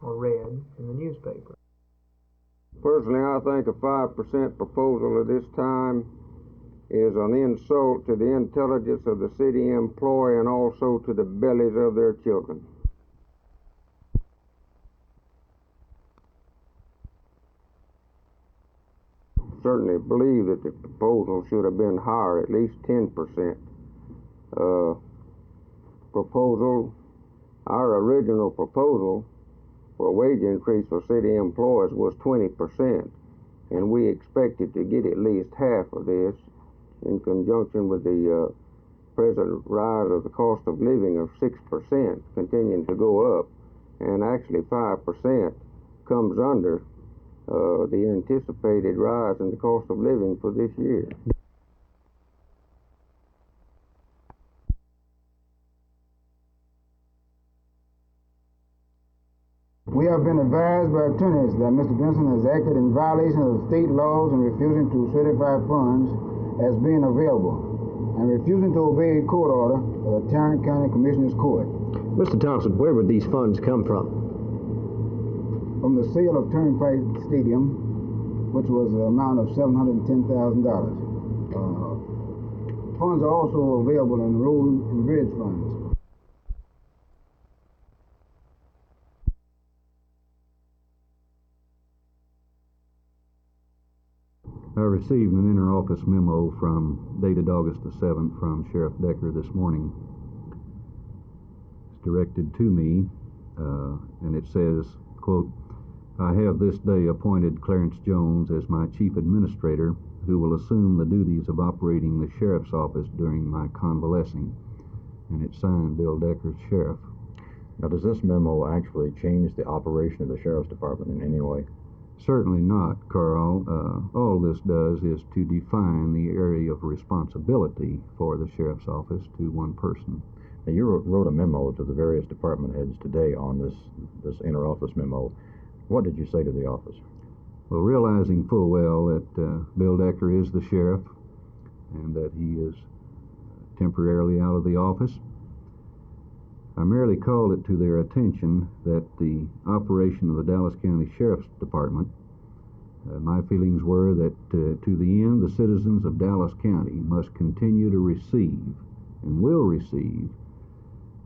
or read in the newspaper. Personally, I think a 5% proposal at this time is an insult to the intelligence of the city employee and also to the bellies of their children. Certainly believe that the proposal should have been higher, at least 10%. Our original proposal for a wage increase for city employees was 20%, and we expected to get at least half of this in conjunction with the present rise of the cost of living of 6% continuing to go up, and actually 5% comes under the anticipated rise in the cost of living for this year. We have been advised by attorneys that Mr. Benson has acted in violation of state laws and refusing to certify funds as being available and refusing to obey a court order of the Tarrant County Commissioner's Court. Mr. Thompson, where would these funds come from? From the sale of Turnpike Stadium, which was an amount of $710,000. Funds are also available in road and bridge funds. I received an inter-office memo dated August the 7th from Sheriff Decker this morning. It's directed to me, and it says, quote, "I have this day appointed Clarence Jones as my chief administrator, who will assume the duties of operating the sheriff's office during my convalescing." And it's signed Bill Decker, Sheriff. Now, does this memo actually change the operation of the sheriff's department in any way? Certainly not, Carl. All this does is to define the area of responsibility for the sheriff's office to one person. Now, you wrote a memo to the various department heads today on this inter-office memo. What did you say to the office? Well, realizing full well that Bill Decker is the sheriff and that he is temporarily out of the office, I merely called it to their attention that the operation of the Dallas County Sheriff's Department, my feelings were that to the end the citizens of Dallas County must continue to receive and will receive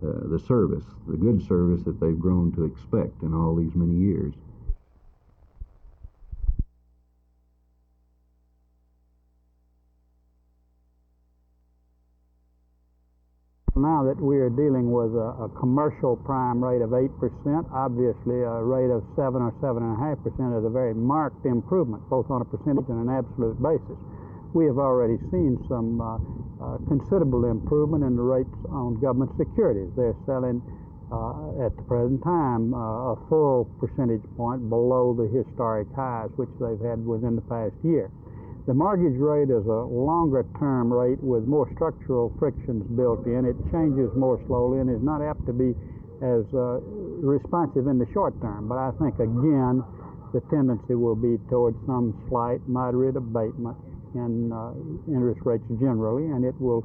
the service, the good service that they've grown to expect in all these many years. Now that we are dealing with a commercial prime rate of 8%, obviously a rate of 7 or 7.5% is a very marked improvement, both on a percentage and an absolute basis. We have already seen some considerable improvement in the rates on government securities. They're selling at the present time a full percentage point below the historic highs which they've had within the past year. The mortgage rate is a longer-term rate with more structural frictions built in. It changes more slowly and is not apt to be as responsive in the short term. But I think, again, the tendency will be towards some slight, moderate abatement in interest rates generally, and it will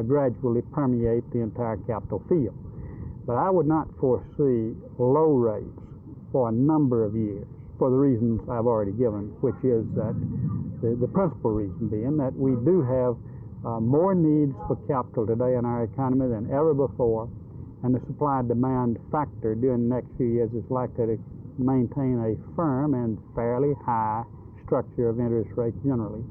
gradually permeate the entire capital field. But I would not foresee low rates for a number of years, for the reasons I've already given, which is that the principal reason being that we do have more needs for capital today in our economy than ever before, and the supply-demand factor during the next few years is likely to maintain a firm and fairly high structure of interest rates generally.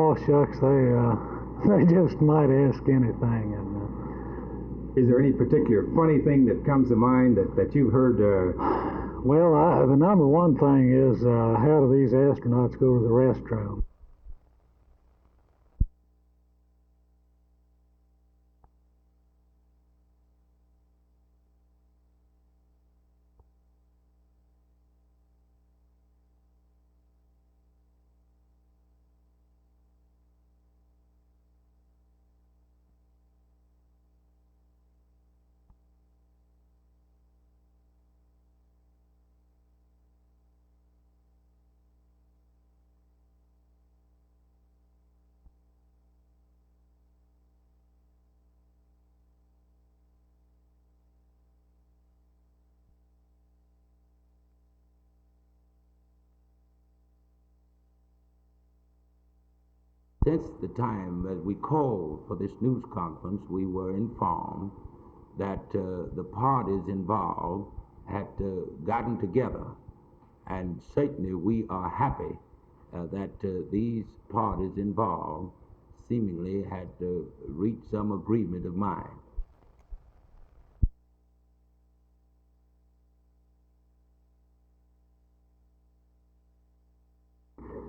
oh shucks, they just might ask anything. And is there any particular funny thing that comes to mind that you've heard? Well, the number one thing is how do these astronauts go to the restroom? Since the time that we called for this news conference, we were informed that the parties involved had gotten together, and certainly we are happy that these parties involved seemingly had reached some agreement of mind.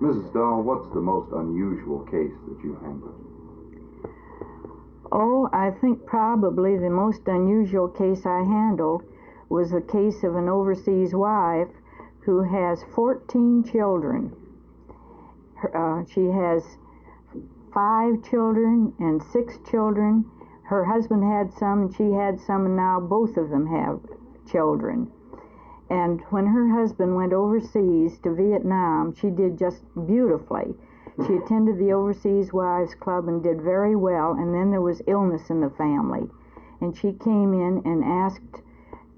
Mrs. Dahl, what's the most unusual case that you've handled? Oh, I think probably the most unusual case I handled was the case of an overseas wife who has 14 children. She has 5 children and 6 children. Her husband had some and she had some, and now both of them have children. And when her husband went overseas to Vietnam, she did just beautifully. She attended the Overseas Wives Club and did very well, and then there was illness in the family. And she came in and asked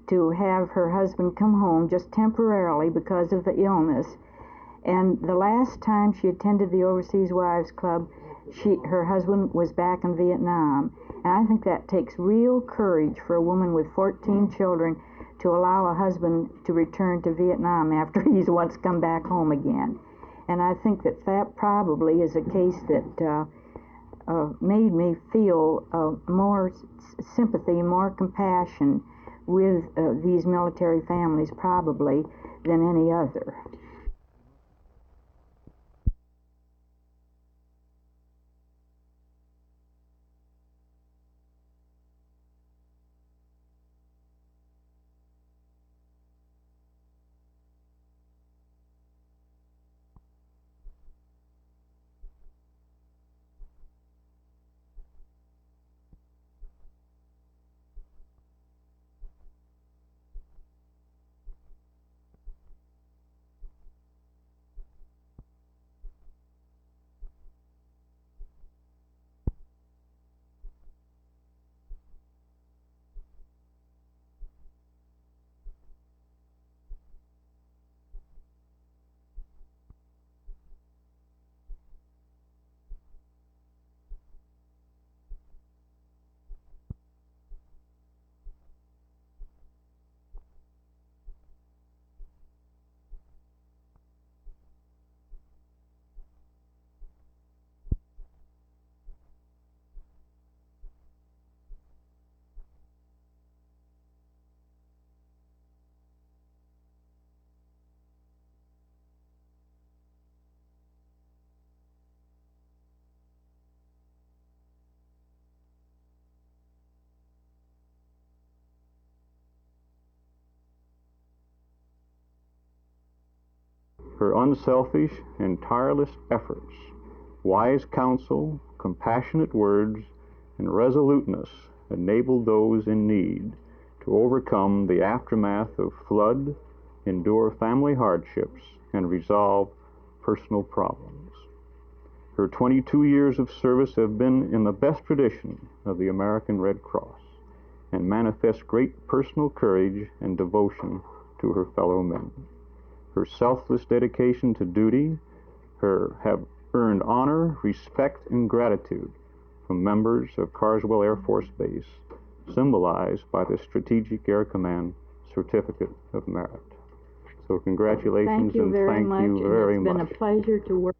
to have her husband come home just temporarily because of the illness. And the last time she attended the Overseas Wives Club, her husband was back in Vietnam. And I think that takes real courage for a woman with 14 children to allow a husband to return to Vietnam after he's once come back home again. And I think that probably is a case that made me feel more sympathy, more compassion with these military families probably than any other. Her unselfish and tireless efforts, wise counsel, compassionate words, and resoluteness enabled those in need to overcome the aftermath of flood, endure family hardships, and resolve personal problems. Her 22 years of service have been in the best tradition of the American Red Cross and manifest great personal courage and devotion to her fellow men. Her selfless dedication to duty have earned honor, respect, and gratitude from members of Carswell Air Force Base, symbolized by the Strategic Air Command Certificate of Merit. So congratulations and thank you very much. It's been a pleasure to work.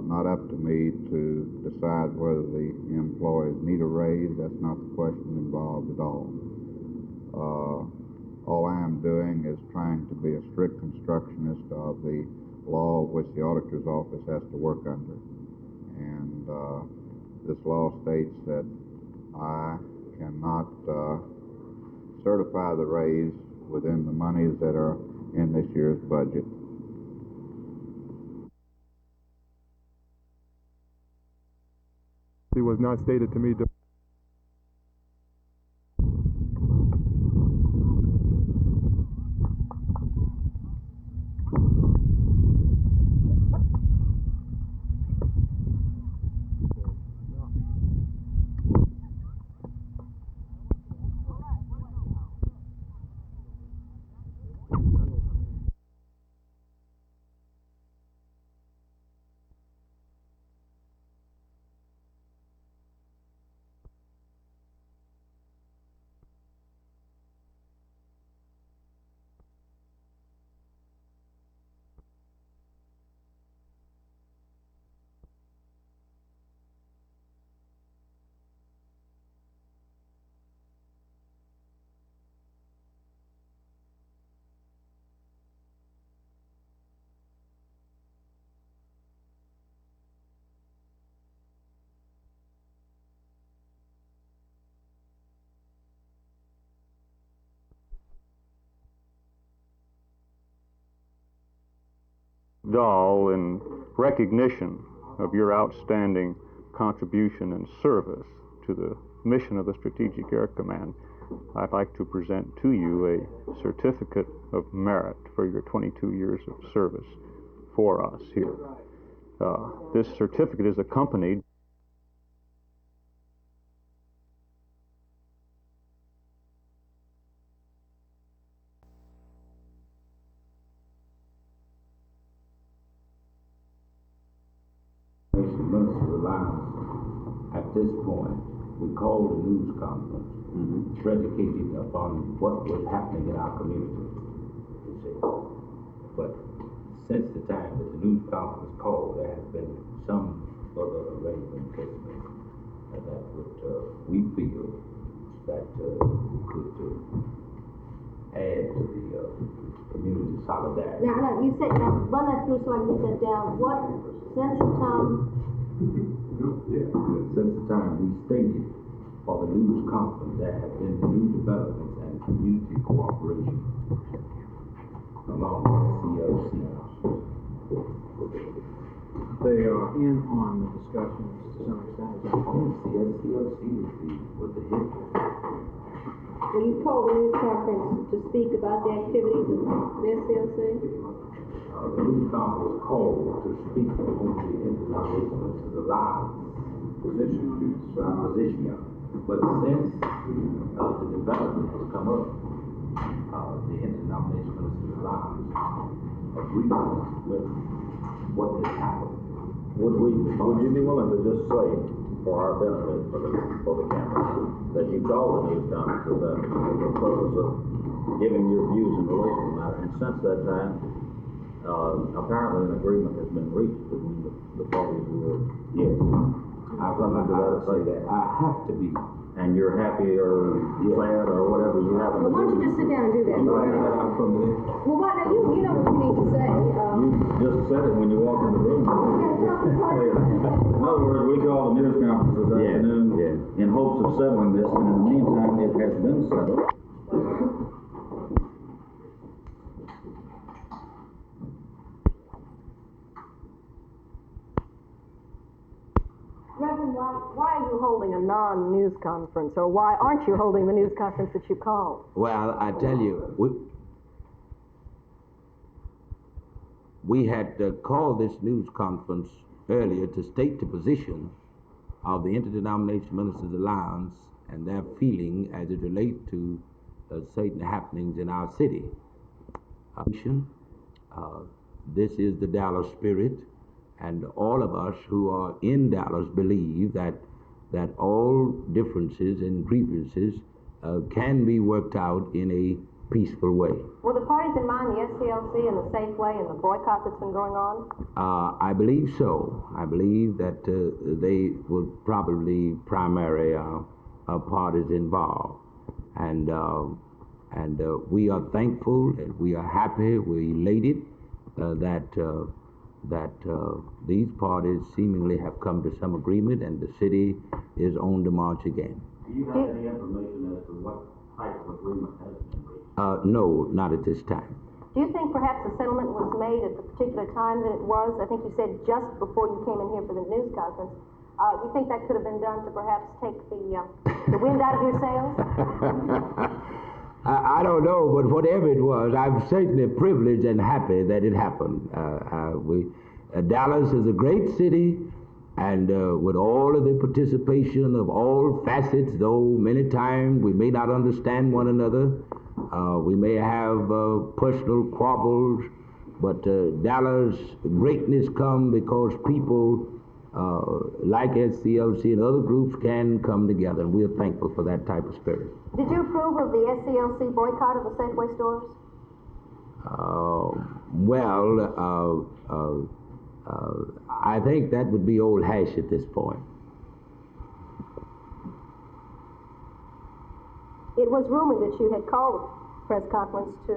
not up to me to decide whether the employees need a raise. That's not the question involved at all. All I am doing is trying to be a strict constructionist of the law which the auditor's office has to work under. And this law states that I cannot certify the raise within the monies that are in this year's budget. It was not stated to me. Dahl, in recognition of your outstanding contribution and service to the mission of the Strategic Air Command, I'd like to present to you a certificate of merit for your 22 years of service for us here. This certificate is accompanied At this point, we called a news conference, predicated upon what was happening in our community. You see. But since the time that the news conference called, there has been some other arrangement taken that would, we feel, that could add to the community solidarity. Now, you said, now run that through so I can get that down. What, since the time? Since the time we stated for the news conference, there have been new developments and community cooperation along with CLC. They are in on the discussions to some extent. CLC was the hit. Well, you called the news conference to speak about the activities of the SCLC? The news conference was called to speak on the interdenominational alliance position. But since the development has come up, the interdenominational alliance agrees with what has happened. Would you be willing to just say, for our benefit, for the camera, that you called the news conference for the purpose of giving your views in relation to the matter, and since that time, apparently an agreement has been reached between the parties who were. Yes. I would say that I have to be. And you're happy or glad or whatever you happen to Well, why don't you just sit down and do that? I'm from there. Well, what, now you know what you need to say. You just said it when you walked in the room. In other words, we called a news conference this afternoon in hopes of settling this, and in the meantime, it has been settled. Reverend, why are you holding a non-news conference, or why aren't you holding the news conference that you called? Well, I tell you, we had called this news conference earlier to state the position of the Interdenominational Ministers Alliance and their feeling as it relates to certain happenings in our city. This is the Dallas spirit. And all of us who are in Dallas believe that all differences and grievances can be worked out in a peaceful way. Were the parties in mind the SCLC and the Safeway and the boycott that's been going on? I believe so. I believe that they were probably primary parties involved, and we are thankful and we are happy, we're elated that these parties seemingly have come to some agreement, and the city is on the march again. Do you have any information as to what type of agreement has been reached? No, not at this time. Do you think perhaps the settlement was made at the particular time that it was? I think you said just before you came in here for the news conference. Do you think that could have been done to perhaps take the wind out of your sails? I don't know, but whatever it was, I'm certainly privileged and happy that it happened. Dallas is a great city, and with all of the participation of all facets, though many times we may not understand one another, we may have personal quarrels, but Dallas' greatness comes because people like SCLC and other groups can come together, and we're thankful for that type of spirit. Did you approve of the SCLC boycott of the Safeway stores? I think that would be old hash at this point. It was rumored that you had called a press conference to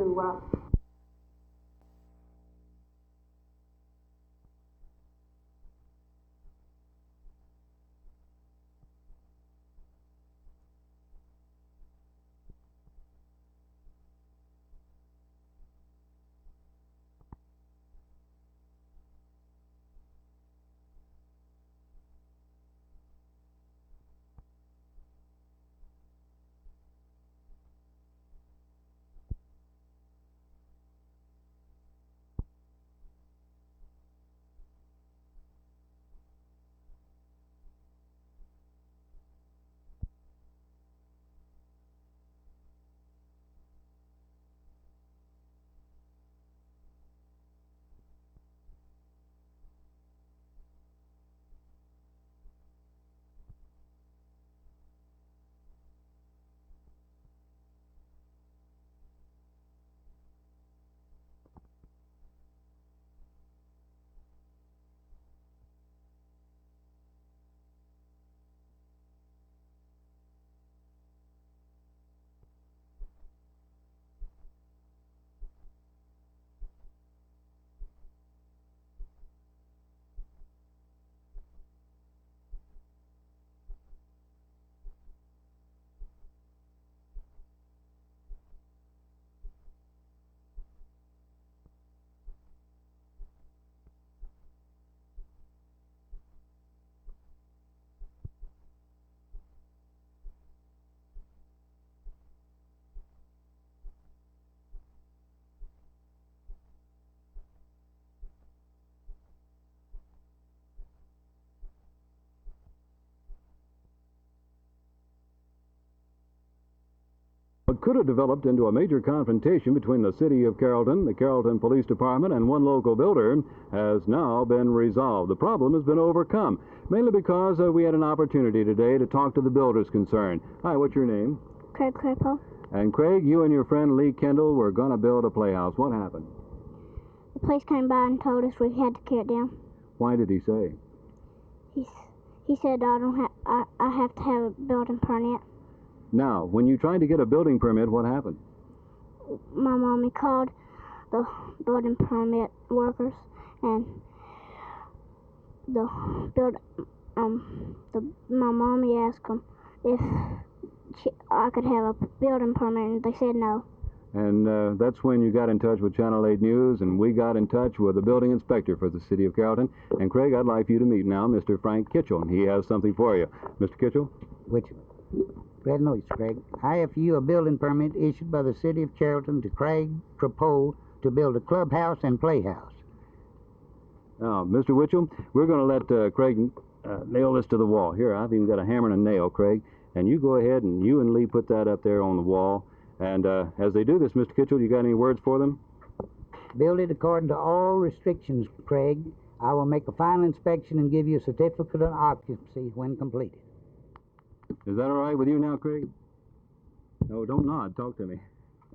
What could have developed into a major confrontation between the City of Carrollton, the Carrollton Police Department, and one local builder has now been resolved. The problem has been overcome, mainly because we had an opportunity today to talk to the builders concerned. Hi, what's your name? Craig Crepo. And Craig, you and your friend Lee Kendall were going to build a playhouse. What happened? The police came by and told us we had to tear it down. Why did he say? He said I have to have a building permit. Now, when you tried to get a building permit, what happened? My mommy called the building permit workers, and my mommy asked them if I could have a building permit, and they said no. And that's when you got in touch with Channel 8 News, and we got in touch with the building inspector for the City of Carrollton. And Craig, I'd like you to meet now Mr. Frank Kitchell. He has something for you. Mr. Kitchell? Which? Glad to know you, Craig. I have for you a building permit issued by the City of Carrollton to Craig Crepeau to build a clubhouse and playhouse. Now, Mr. Witchell, we're going to let Craig nail this to the wall. Here, I've even got a hammer and a nail, Craig. And you go ahead and you and Lee put that up there on the wall. And as they do this, Mr. Kitchell, you got any words for them? Build it according to all restrictions, Craig. I will make a final inspection and give you a certificate of occupancy when completed. Is that all right with you now, Craig? No, don't nod. Talk to me.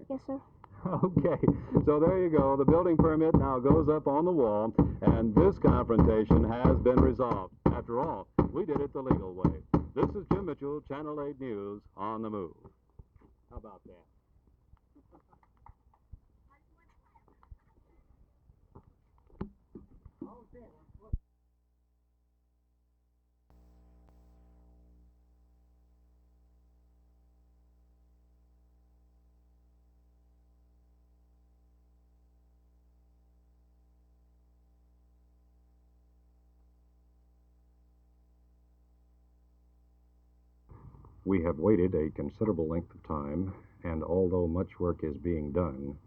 Yes, sir. Okay, so there you go. The building permit now goes up on the wall, and this confrontation has been resolved. After all, we did it the legal way. This is Jim Mitchell, Channel 8 News, on the move. How about that? We have waited a considerable length of time, and although much work is being done,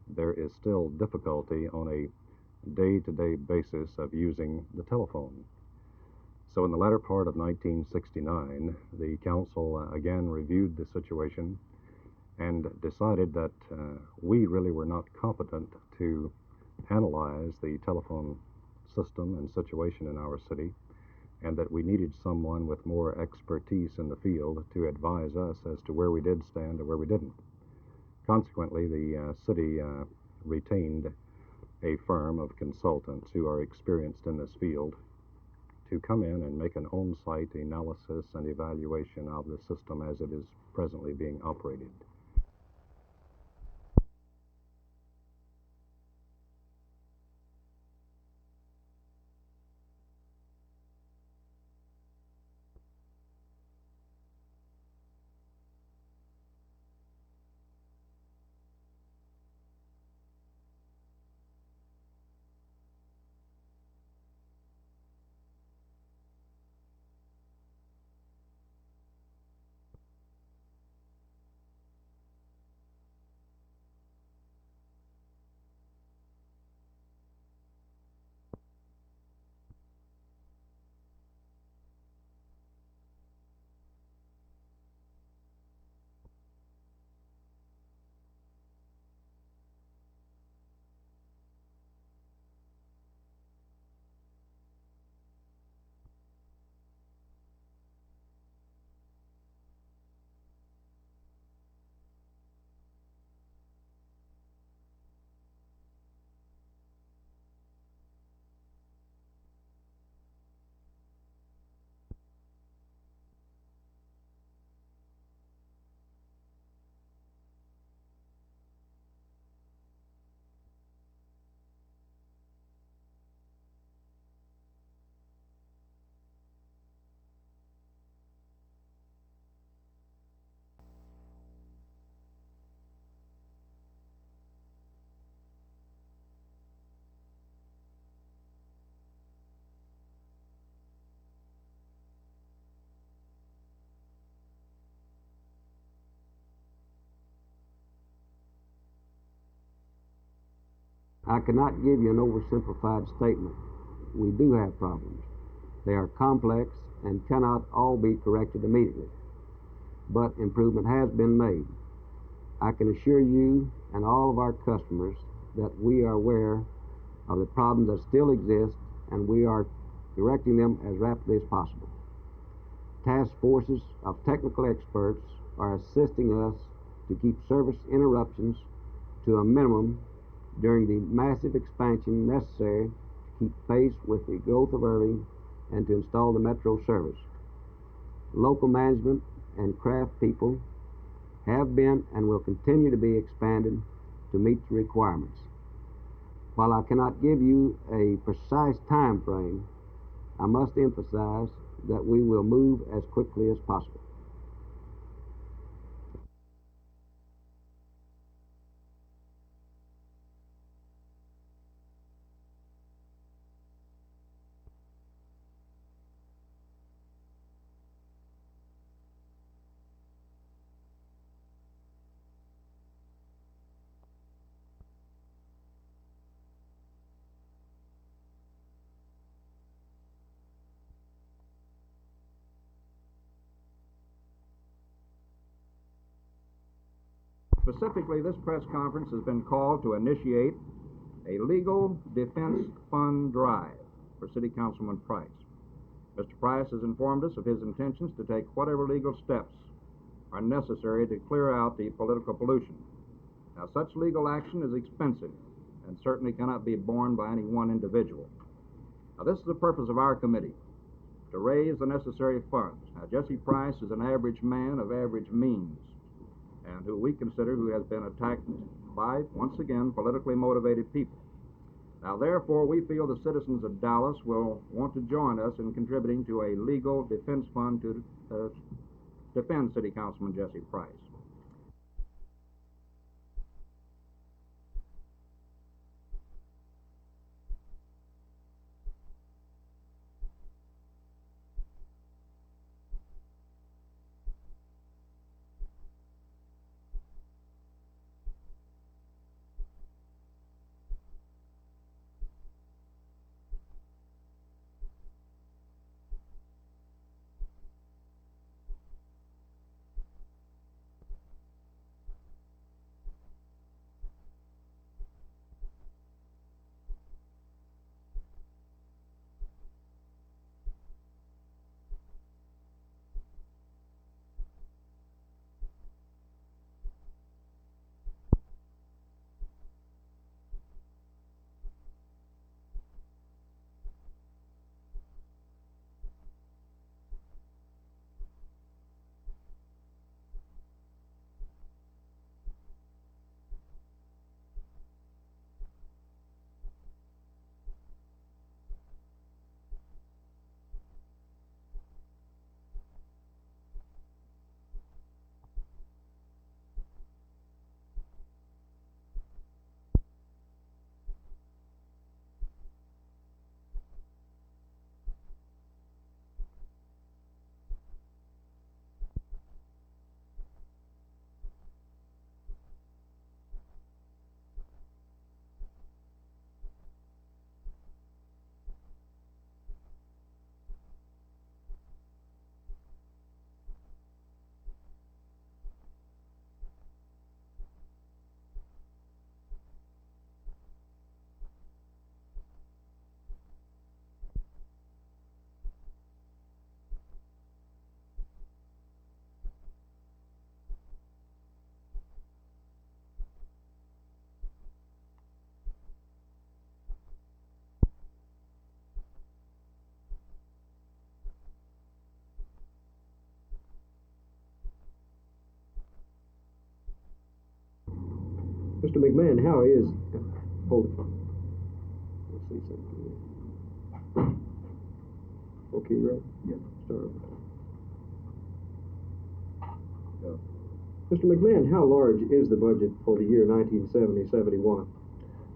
there is still difficulty on a day-to-day basis of using the telephone. So in the latter part of 1969, the council again reviewed the situation and decided that we really were not competent to analyze the telephone system and situation in our city, and that we needed someone with more expertise in the field to advise us as to where we did stand and where we didn't. Consequently, the city retained a firm of consultants who are experienced in this field to come in and make an on-site analysis and evaluation of the system as it is presently being operated. I cannot give you an oversimplified statement. We do have problems. They are complex and cannot all be corrected immediately, but improvement has been made. I can assure you and all of our customers that we are aware of the problems that still exist, and we are correcting them as rapidly as possible. Task forces of technical experts are assisting us to keep service interruptions to a minimum during the massive expansion necessary to keep pace with the growth of Irving and to install the metro service. Local management and craft people have been and will continue to be expanded to meet the requirements. While I cannot give you a precise time frame, I must emphasize that we will move as quickly as possible. Specifically, this press conference has been called to initiate a legal defense fund drive for City Councilman Price. Mr. Price has informed us of his intentions to take whatever legal steps are necessary to clear out the political pollution. Now, such legal action is expensive and certainly cannot be borne by any one individual. Now, this is the purpose of our committee, to raise the necessary funds. Now, Jesse Price is an average man of average means, and who we consider who has been attacked by, once again, politically motivated people. Now, therefore, we feel the citizens of Dallas will want to join us in contributing to a legal defense fund to defend City Councilman Jesse Price. Mr. McMahon, how is... Hold it. Let's see something here. Okay, you ready? Yeah. Start. Mr. McMahon, how large is the budget for the year 1970-71?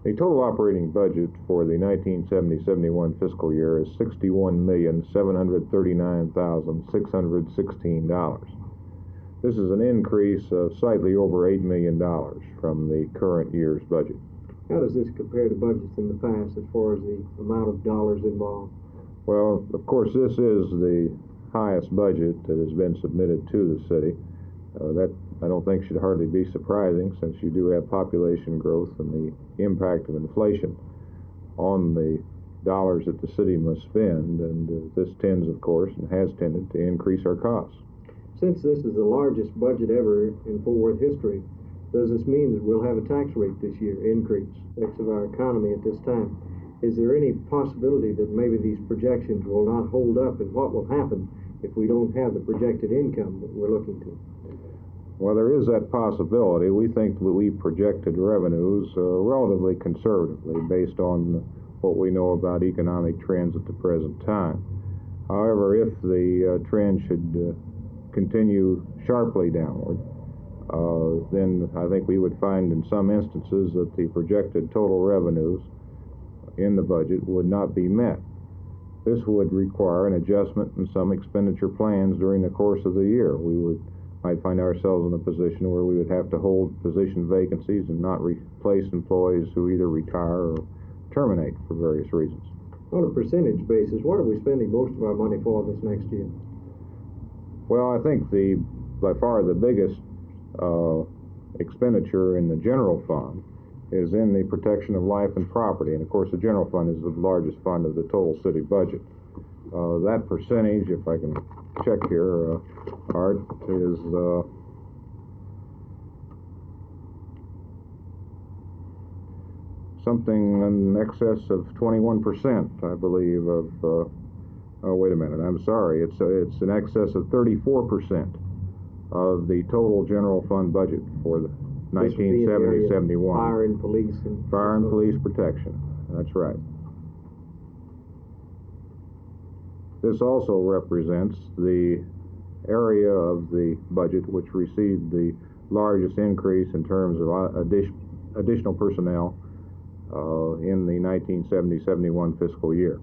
The total operating budget for the 1970-71 fiscal year is $61,739,616. This is an increase of slightly over $8 million from the current year's budget. How does this compare to budgets in the past as far as the amount of dollars involved? Well, of course, this is the highest budget that has been submitted to the city. That I don't think should hardly be surprising, since you do have population growth and the impact of inflation on the dollars that the city must spend, and this tends, of course, and has tended to increase our costs. Since this is the largest budget ever in Fort Worth history, does this mean that we'll have a tax rate this year increase of our economy at this time? Is there any possibility that maybe these projections will not hold up, and what will happen if we don't have the projected income that we're looking to? Well, there is that possibility. We think that we projected revenues relatively conservatively based on what we know about economic trends at the present time. However, if the trend should continue sharply downward, then I think we would find in some instances that the projected total revenues in the budget would not be met. This would require an adjustment in some expenditure plans during the course of the year. We might find ourselves in a position where we would have to hold position vacancies and not replace employees who either retire or terminate for various reasons. On a percentage basis, what are we spending most of our money for this next year? Well, I think by far the biggest expenditure in the general fund is in the protection of life and property. And of course, the general fund is the largest fund of the total city budget. That percentage, if I can check here, Art, is something in excess of 21%, I believe, of, oh, wait a minute, I'm sorry, it's in excess of 34% of the total general fund budget for the 1970-71. Fire and police. Fire and police protection, that's right. This also represents the area of the budget which received the largest increase in terms of additional personnel in the 1970-71 fiscal year.